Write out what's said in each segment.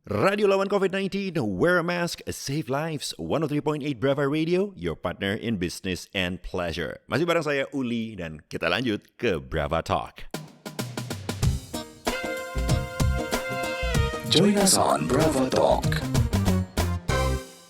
Radio lawan COVID-19, wear a mask, save lives. 103.8 Brava Radio, your partner in business and pleasure. Masih bareng saya Uli dan kita lanjut ke Brava Talk. Join us on Brava Talk.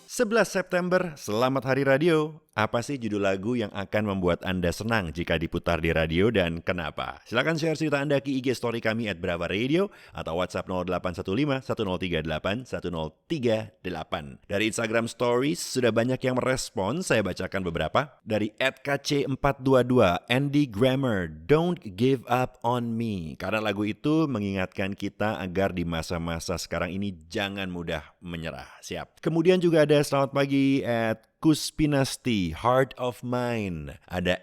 11 September, selamat Hari Radio. Apa sih judul lagu yang akan membuat Anda senang jika diputar di radio dan kenapa? Silakan share cerita Anda ke IG story kami @Brava Radio atau WhatsApp 0815 1038 1038. Dari Instagram Stories sudah banyak yang merespon, saya bacakan beberapa. Dari @KC422, Andy Grammer, Don't Give Up On Me. Karena lagu itu mengingatkan kita agar di masa-masa sekarang ini jangan mudah menyerah. Siap. Kemudian juga ada selamat pagi Kuspinasti, Heart of Mine. Ada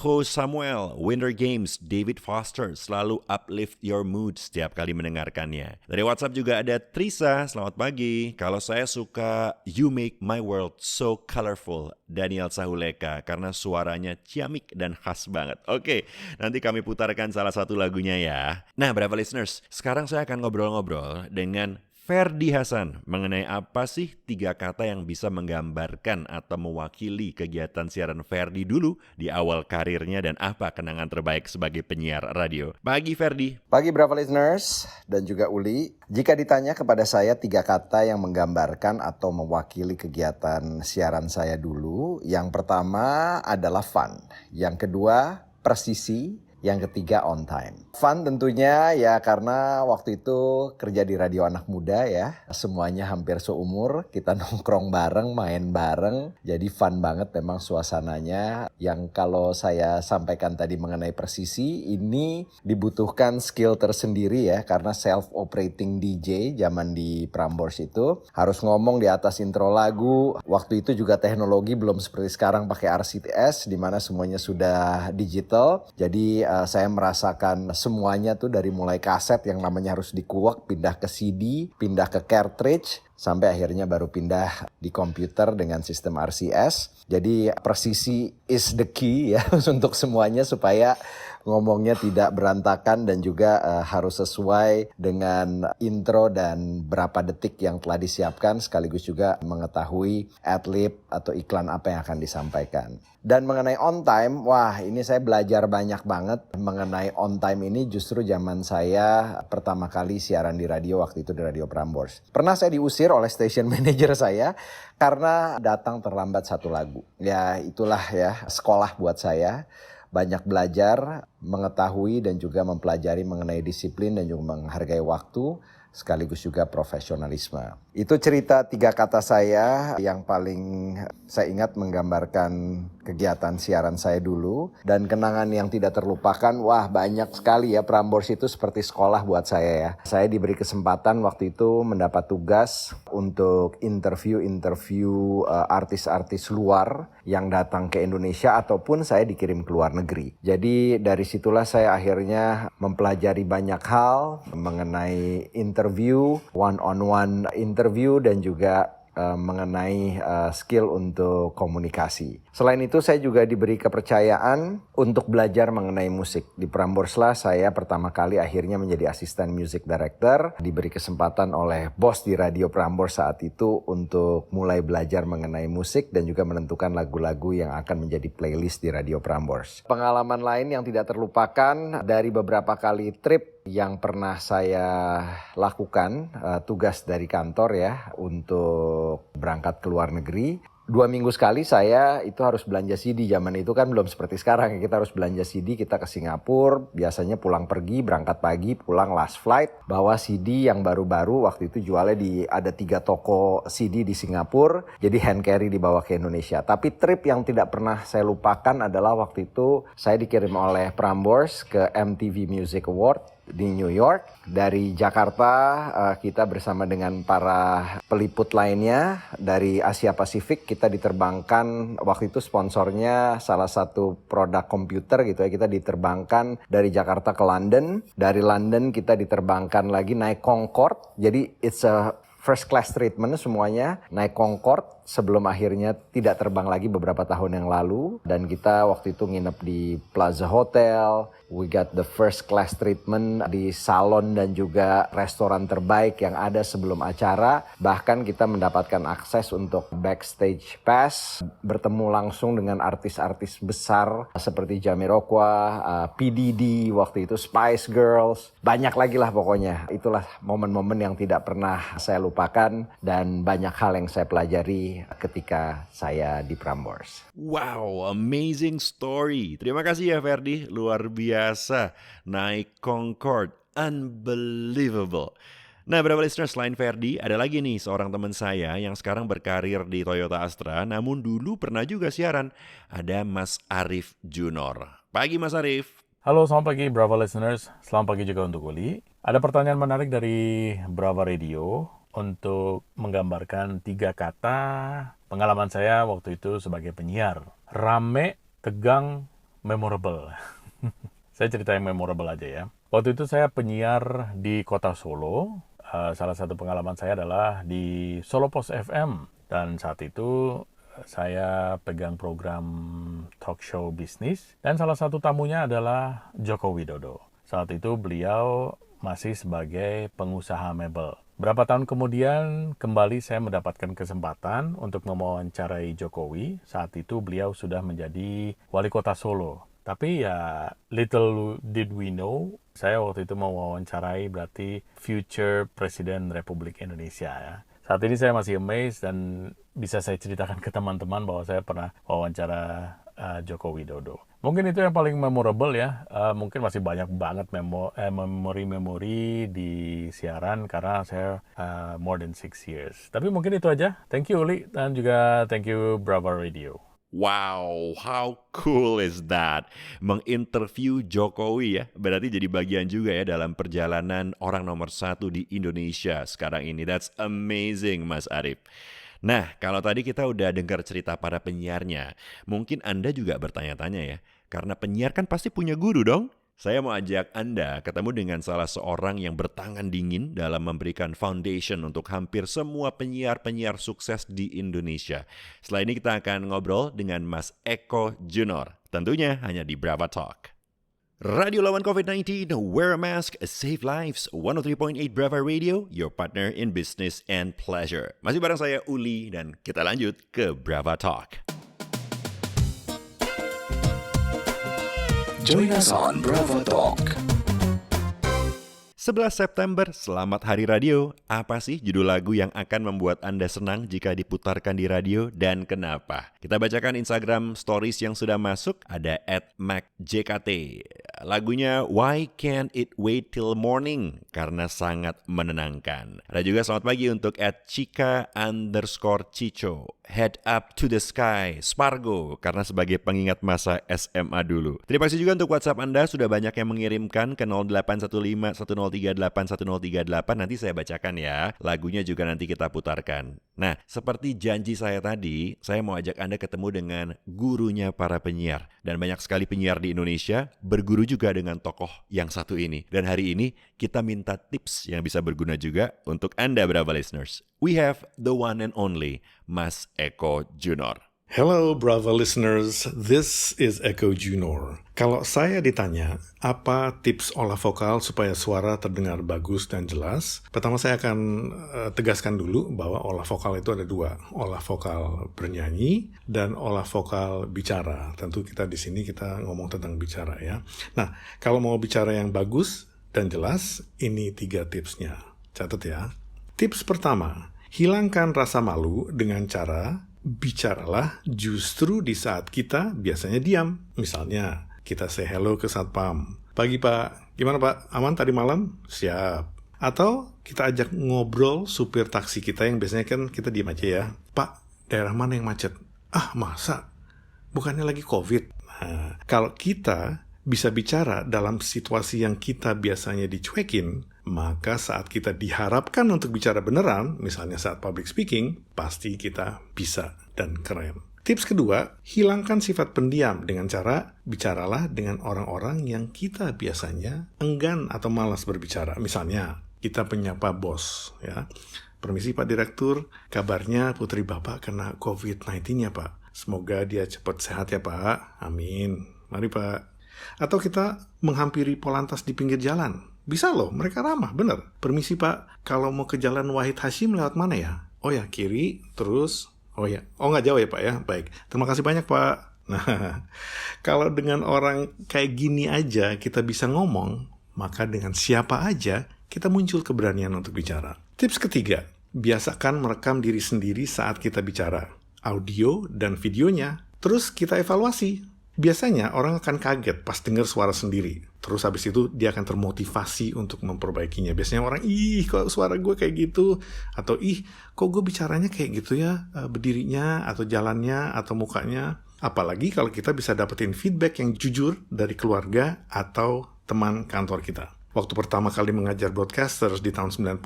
Ho Samuel, Winter Games, David Foster, selalu uplift your mood setiap kali mendengarkannya. Dari WhatsApp juga ada Trisa, selamat pagi. Kalau saya suka You Make My World So Colorful, Daniel Sahuleka, karena suaranya ciamik dan khas banget. Oke, nanti kami putarkan salah satu lagunya ya. Nah, Brava listeners, sekarang saya akan ngobrol-ngobrol dengan Ferdi Hasan mengenai apa sih 3 kata yang bisa menggambarkan atau mewakili kegiatan siaran Ferdi dulu di awal karirnya dan apa kenangan terbaik sebagai penyiar radio. Pagi Ferdi. Pagi Brava listeners dan juga Uli. Jika ditanya kepada saya 3 kata yang menggambarkan atau mewakili kegiatan siaran saya dulu, yang pertama adalah fun, yang kedua presisi, yang ketiga on time. Fun tentunya ya karena waktu itu kerja di radio anak muda ya. Semuanya hampir seumur, kita nongkrong bareng, main bareng. Jadi fun banget memang suasananya. Yang kalau saya sampaikan tadi mengenai presisi, ini dibutuhkan skill tersendiri ya. Karena self-operating DJ zaman di Prambors itu harus ngomong di atas intro lagu. Waktu itu juga teknologi belum seperti sekarang pakai RCTS di mana semuanya sudah digital. Jadi saya merasakan semuanya tuh dari mulai kaset yang namanya harus dikuak, pindah ke CD, pindah ke cartridge, sampai akhirnya baru pindah di komputer dengan sistem RCS. Jadi presisi is the key ya untuk semuanya supaya ngomongnya tidak berantakan dan juga harus sesuai dengan intro dan berapa detik yang telah disiapkan sekaligus juga mengetahui ad-lib atau iklan apa yang akan disampaikan. Dan mengenai on time, wah ini saya belajar banyak banget mengenai on time ini justru zaman saya pertama kali siaran di radio waktu itu di Radio Prambors. Pernah saya diusir oleh station manager saya karena datang terlambat satu lagu. Ya itulah ya sekolah buat saya. Banyak belajar, mengetahui dan juga mempelajari mengenai disiplin dan juga menghargai waktu, sekaligus juga profesionalisme. Itu cerita 3 kata saya yang paling saya ingat menggambarkan kegiatan siaran saya dulu. Dan kenangan yang tidak terlupakan, wah banyak sekali ya, Prambors itu seperti sekolah buat saya ya. Saya diberi kesempatan waktu itu mendapat tugas untuk interview artis-artis luar yang datang ke Indonesia ataupun saya dikirim ke luar negeri. Jadi dari situlah saya akhirnya mempelajari banyak hal mengenai interview, one-on-one interview dan juga mengenai skill untuk komunikasi. Selain itu saya juga diberi kepercayaan untuk belajar mengenai musik. Di Prambors lah saya pertama kali akhirnya menjadi asisten music director. Diberi kesempatan oleh bos di Radio Prambors saat itu untuk mulai belajar mengenai musik dan juga menentukan lagu-lagu yang akan menjadi playlist di Radio Prambors. Pengalaman lain yang tidak terlupakan dari beberapa kali trip yang pernah saya lakukan, tugas dari kantor ya untuk berangkat ke luar negeri. 2 minggu sekali saya itu harus belanja CD. Zaman itu kan belum seperti sekarang ya, kita harus belanja CD, kita ke Singapura, biasanya pulang pergi, berangkat pagi, pulang last flight, bawa CD yang baru-baru. Waktu itu jualnya ada 3 toko CD di Singapura, jadi hand carry dibawa ke Indonesia. Tapi trip yang tidak pernah saya lupakan adalah waktu itu saya dikirim oleh Prambors ke MTV Music Award di New York. Dari Jakarta kita bersama dengan para peliput lainnya dari Asia Pasifik, kita diterbangkan, waktu itu sponsornya salah satu produk komputer gitu ya, kita diterbangkan dari Jakarta ke London. Dari London kita diterbangkan lagi naik Concorde, jadi it's a first class treatment semuanya, naik Concorde sebelum akhirnya tidak terbang lagi beberapa tahun yang lalu. Dan kita waktu itu nginep di Plaza Hotel. We got the first class treatment di salon dan juga restoran terbaik yang ada sebelum acara. Bahkan kita mendapatkan akses untuk backstage pass, bertemu langsung dengan artis-artis besar seperti Jamiroquai, P. Diddy, waktu itu Spice Girls. Banyak lagi lah pokoknya. Itulah momen-momen yang tidak pernah saya lupakan dan banyak hal yang saya pelajari ketika saya di Prambors. Wow, amazing story. Terima kasih ya Ferdi, luar biasa. Naik Concorde, unbelievable. Nah, beberapa listeners, selain Ferdi, ada lagi nih seorang teman saya yang sekarang berkarir di Toyota Astra, namun dulu pernah juga siaran. Ada Mas Arief Junor. Pagi Mas Arief. Halo, selamat pagi Brava listeners. Selamat pagi juga untuk Uli. Ada pertanyaan menarik dari Brava Radio untuk menggambarkan 3 kata pengalaman saya waktu itu sebagai penyiar. Rame, tegang, memorable. Saya cerita yang memorable aja ya. Waktu itu saya penyiar di kota Solo. Salah satu pengalaman saya adalah di Solo Post FM. Dan saat itu saya pegang program talk show bisnis. Dan salah satu tamunya adalah Joko Widodo. Saat itu beliau masih sebagai pengusaha mebel. Berapa tahun kemudian kembali saya mendapatkan kesempatan untuk mewawancarai Jokowi. Saat itu beliau sudah menjadi wali kota Solo. Tapi ya little did we know, saya waktu itu mewawancarai berarti future Presiden Republik Indonesia ya. Saat ini saya masih amazed dan bisa saya ceritakan ke teman-teman bahwa saya pernah wawancara Joko Widodo. Mungkin itu yang paling memorable ya. Mungkin masih banyak banget memori-memori di siaran karena saya more than 6 years. Tapi mungkin itu aja. Thank you Uli dan juga thank you Brava Radio. Wow, how cool is that? Menginterview Jokowi ya, berarti jadi bagian juga ya dalam perjalanan orang nomor 1 di Indonesia sekarang ini. That's amazing Mas Arief. Nah, kalau tadi kita udah dengar cerita para penyiarnya, mungkin Anda juga bertanya-tanya ya, karena penyiar kan pasti punya guru dong? Saya mau ajak Anda ketemu dengan salah seorang yang bertangan dingin dalam memberikan foundation untuk hampir semua penyiar-penyiar sukses di Indonesia. Setelah ini kita akan ngobrol dengan Mas Eko Junor, tentunya hanya di Brava Talk. Radio lawan COVID-19, wear a mask, save lives. 103.8 Brava Radio, your partner in business and pleasure. Masih bareng saya Uli dan kita lanjut ke Brava Talk. Join us on Brava Talk. 11 September, selamat Hari Radio. Apa sih judul lagu yang akan membuat Anda senang jika diputarkan di radio dan kenapa? Kita bacakan Instagram stories yang sudah masuk. Ada @macjkt. Lagunya Why Can't It Wait Till Morning? Karena sangat menenangkan. Ada juga selamat pagi untuk @chika_cico. Head Up to the Sky, Spargo, karena sebagai pengingat masa SMA dulu. Terima kasih juga untuk WhatsApp Anda, sudah banyak yang mengirimkan ke 081510381038. Nanti saya bacakan ya, lagunya juga nanti kita putarkan. Nah, seperti janji saya tadi, saya mau ajak Anda ketemu dengan gurunya para penyiar. Dan banyak sekali penyiar di Indonesia berguru juga dengan tokoh yang satu ini. Dan hari ini kita minta tips yang bisa berguna juga untuk Anda, Brava listeners. We have the one and only Mas Eko Junor. Hello Brava listeners, this is Eko Junor. Kalau saya ditanya apa tips olah vokal supaya suara terdengar bagus dan jelas, pertama saya akan tegaskan dulu bahwa olah vokal itu ada 2, olah vokal bernyanyi dan olah vokal bicara. Tentu kita di sini kita ngomong tentang bicara ya. Nah, kalau mau bicara yang bagus dan jelas, ini 3 tipsnya. Catat ya. Tips pertama, hilangkan rasa malu dengan cara bicaralah justru di saat kita biasanya diam. Misalnya, kita say hello ke satpam. Pagi Pak, gimana Pak? Aman tadi malam? Siap. Atau kita ajak ngobrol supir taksi kita yang biasanya kan kita diam aja ya. Pak, daerah mana yang macet? Ah, masa? Bukannya lagi COVID? Nah, kalau kita bisa bicara dalam situasi yang kita biasanya dicuekin, maka saat kita diharapkan untuk bicara beneran, misalnya saat public speaking, pasti kita bisa dan keren. Tips kedua, hilangkan sifat pendiam dengan cara bicaralah dengan orang-orang yang kita biasanya enggan atau malas berbicara. Misalnya, kita penyapa bos, ya. Permisi Pak Direktur, kabarnya putri Bapak kena COVID-19 ya Pak. Semoga dia cepat sehat ya Pak. Amin. Mari Pak. Atau kita menghampiri Polantas di pinggir jalan. Bisa loh, mereka ramah, bener. Permisi Pak, kalau mau ke Jalan Wahid Hasyim lewat mana ya? Oh ya, kiri, terus... Oh ya, nggak jauh ya Pak ya? Baik, terima kasih banyak Pak. Nah, kalau dengan orang kayak gini aja kita bisa ngomong, maka dengan siapa aja kita muncul keberanian untuk bicara. Tips ketiga, biasakan merekam diri sendiri saat kita bicara, audio dan videonya, terus kita evaluasi. Biasanya orang akan kaget pas dengar suara sendiri, terus habis itu dia akan termotivasi untuk memperbaikinya. Biasanya orang, ih kok suara gue kayak gitu, atau ih kok gue bicaranya kayak gitu ya, berdirinya, atau jalannya, atau mukanya. Apalagi kalau kita bisa dapetin feedback yang jujur dari keluarga atau teman kantor kita. Waktu pertama kali mengajar broadcasters di tahun 90,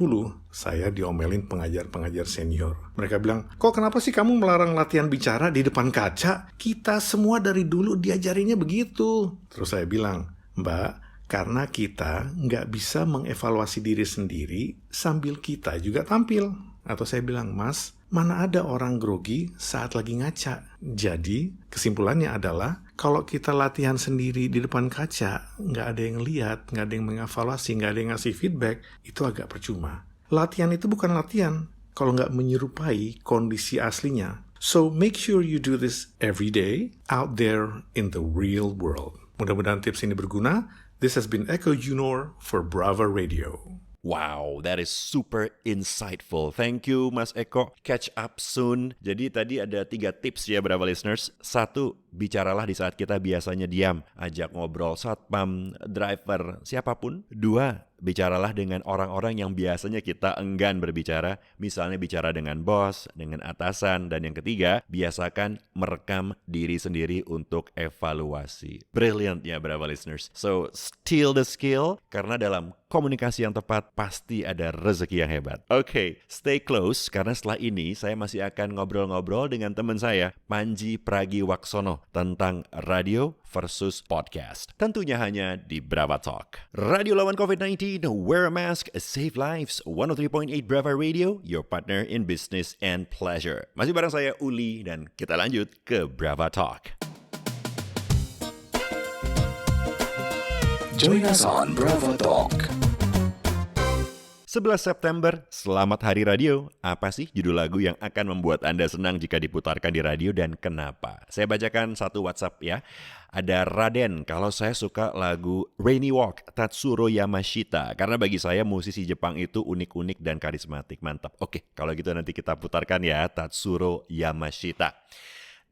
saya diomelin pengajar-pengajar senior. Mereka bilang, kok kenapa sih kamu melarang latihan bicara di depan kaca? Kita semua dari dulu diajarinnya begitu. Terus saya bilang, Mbak, karena kita nggak bisa mengevaluasi diri sendiri sambil kita juga tampil. Atau saya bilang, Mas, mana ada orang grogi saat lagi ngaca? Jadi, kesimpulannya adalah, kalau kita latihan sendiri di depan kaca, nggak ada yang lihat, nggak ada yang mengevaluasi, nggak ada yang ngasih feedback, itu agak percuma. Latihan itu bukan latihan kalau nggak menyerupai kondisi aslinya. So, make sure you do this every day out there in the real world. Mudah-mudahan tips ini berguna. This has been Echo Junior for Brava Radio. Wow, that is super insightful. Thank you, Mas Eko. Catch up soon. Jadi tadi ada 3 tips ya, Brava listeners. 1, bicaralah di saat kita biasanya diam. Ajak ngobrol satpam, driver, siapapun. 2, bicaralah dengan orang-orang yang biasanya kita enggan berbicara. Misalnya bicara dengan bos, dengan atasan. Dan yang ketiga, biasakan merekam diri sendiri untuk evaluasi. Brilliant ya, Brava listeners. So, steal the skill, karena dalam komunikasi yang tepat pasti ada rezeki yang hebat. Oke, stay close karena setelah ini saya masih akan ngobrol-ngobrol dengan teman saya, Panji Pragiwaksono, tentang radio versus podcast. Tentunya hanya di Brava Talk. Radio lawan COVID-19, wear a mask, save lives. 103.8 Brava Radio, your partner in business and pleasure. Masih bareng saya Uli dan kita lanjut ke Brava Talk. Join us on Brava Talk. 11 September, selamat Hari Radio. Apa sih judul lagu yang akan membuat Anda senang jika diputarkan di radio dan kenapa? Saya bacakan satu WhatsApp ya. Ada Raden, kalau saya suka lagu Rainy Walk, Tatsuro Yamashita. Karena bagi saya musisi Jepang itu unik-unik dan karismatik. Mantap. Oke, kalau gitu nanti kita putarkan ya, Tatsuro Yamashita.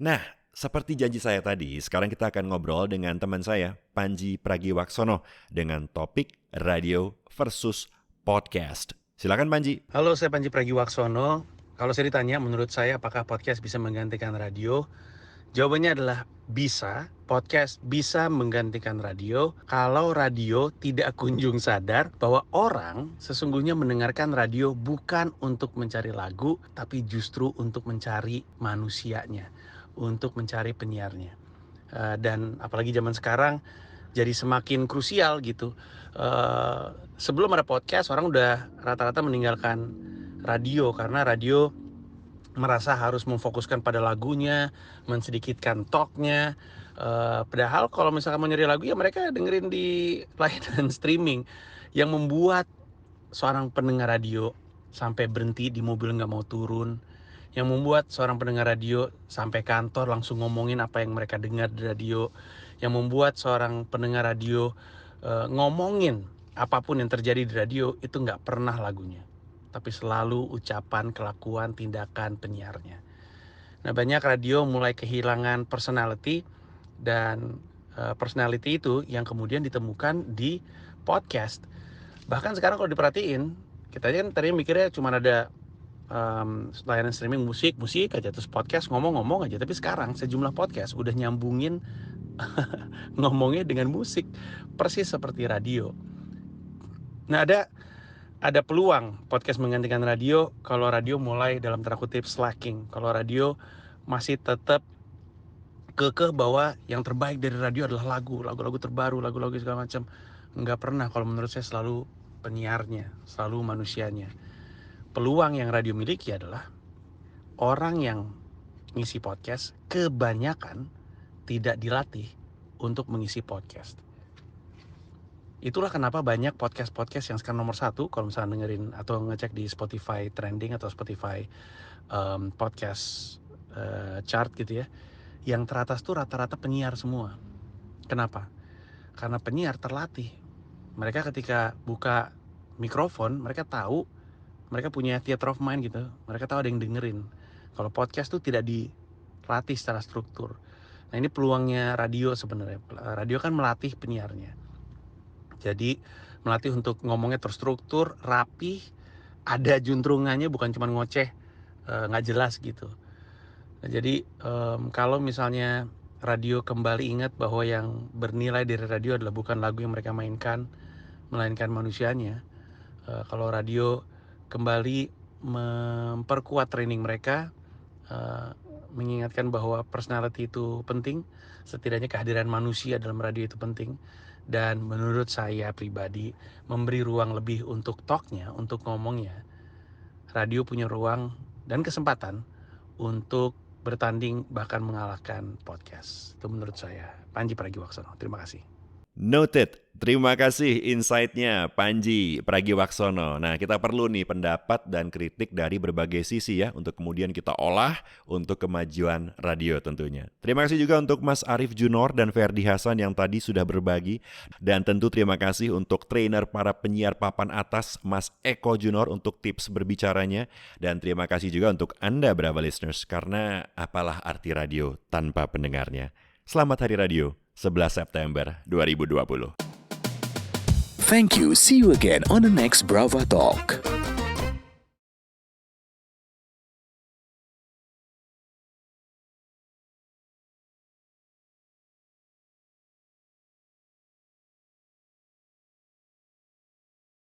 Nah, seperti janji saya tadi, sekarang kita akan ngobrol dengan teman saya, Panji Pragiwaksono, dengan topik radio versus podcast. Silakan Panji. Halo, saya Panji Pragiwaksono. Kalau saya ditanya, menurut saya apakah podcast bisa menggantikan radio? Jawabannya adalah bisa. Podcast bisa menggantikan radio kalau radio tidak kunjung sadar bahwa orang sesungguhnya mendengarkan radio bukan untuk mencari lagu, tapi justru untuk mencari manusianya, untuk mencari penyiarnya. Dan apalagi zaman sekarang jadi semakin krusial gitu. Sebelum ada podcast, orang udah rata-rata meninggalkan radio karena radio merasa harus memfokuskan pada lagunya, mensedikitkan talknya. Padahal kalau misalkan mau nyari lagu ya mereka dengerin di layanan streaming, yang membuat seorang pendengar radio sampai berhenti di mobil nggak mau turun, yang membuat seorang pendengar radio sampai kantor langsung ngomongin apa yang mereka dengar di radio, yang membuat seorang pendengar radio ngomongin apapun yang terjadi di radio itu nggak pernah lagunya, tapi selalu ucapan, kelakuan, tindakan penyiarnya. Nah, banyak radio mulai kehilangan personality, dan personality itu yang kemudian ditemukan di podcast. Bahkan sekarang kalau diperhatiin, kita kan tadinya mikirnya cuma ada layanan streaming musik aja, terus podcast ngomong-ngomong aja. Tapi sekarang sejumlah podcast udah nyambungin ngomongnya dengan musik, persis seperti radio. Nah, ada peluang podcast menggantikan radio kalau radio mulai dalam tanda kutip slacking. Kalau radio masih tetap kekeh bahwa yang terbaik dari radio adalah lagu-lagu terbaru, lagu-lagu segala macam. Nggak pernah, kalau menurut saya selalu penyiarnya, selalu manusianya. peluang yang radio miliki adalah orang yang ngisi podcast kebanyakan tidak dilatih untuk mengisi podcast. Itulah kenapa banyak podcast-podcast yang sekarang nomor 1 kalau misalnya dengerin atau ngecek di Spotify trending atau Spotify podcast chart gitu ya, yang teratas tuh rata-rata penyiar semua. Kenapa? Karena penyiar terlatih. Mereka ketika buka mikrofon, mereka tahu, mereka punya theater of mind gitu. Mereka tahu ada yang dengerin. Kalau podcast tuh tidak dilatih secara struktur. Nah ini peluangnya radio sebenarnya. Radio kan melatih penyiarnya. Jadi melatih untuk ngomongnya terstruktur, rapih, ada juntrungannya, bukan cuma ngoceh, nggak jelas gitu. Nah, jadi kalau misalnya radio kembali ingat bahwa yang bernilai dari radio adalah bukan lagu yang mereka mainkan, melainkan manusianya. Kalau radio kembali memperkuat training mereka, mengingatkan bahwa personality itu penting, setidaknya kehadiran manusia dalam radio itu penting. Dan menurut saya pribadi, memberi ruang lebih untuk talknya, untuk ngomongnya, radio punya ruang dan kesempatan untuk bertanding bahkan mengalahkan podcast. Itu menurut saya. Panji Pragiwaksono, terima kasih. Noted. Terima kasih insight-nya Panji Pragiwaksono. Nah, kita perlu nih pendapat dan kritik dari berbagai sisi ya untuk kemudian kita olah untuk kemajuan radio tentunya. Terima kasih juga untuk Mas Arief Junor dan Ferdi Hasan yang tadi sudah berbagi. Dan tentu terima kasih untuk trainer para penyiar papan atas Mas Eko Junor untuk tips berbicaranya. Dan terima kasih juga untuk Anda Brava Listeners karena apalah arti radio tanpa pendengarnya. Selamat Hari Radio 11 September 2020. Thank you. See you again on the next Brava Talk.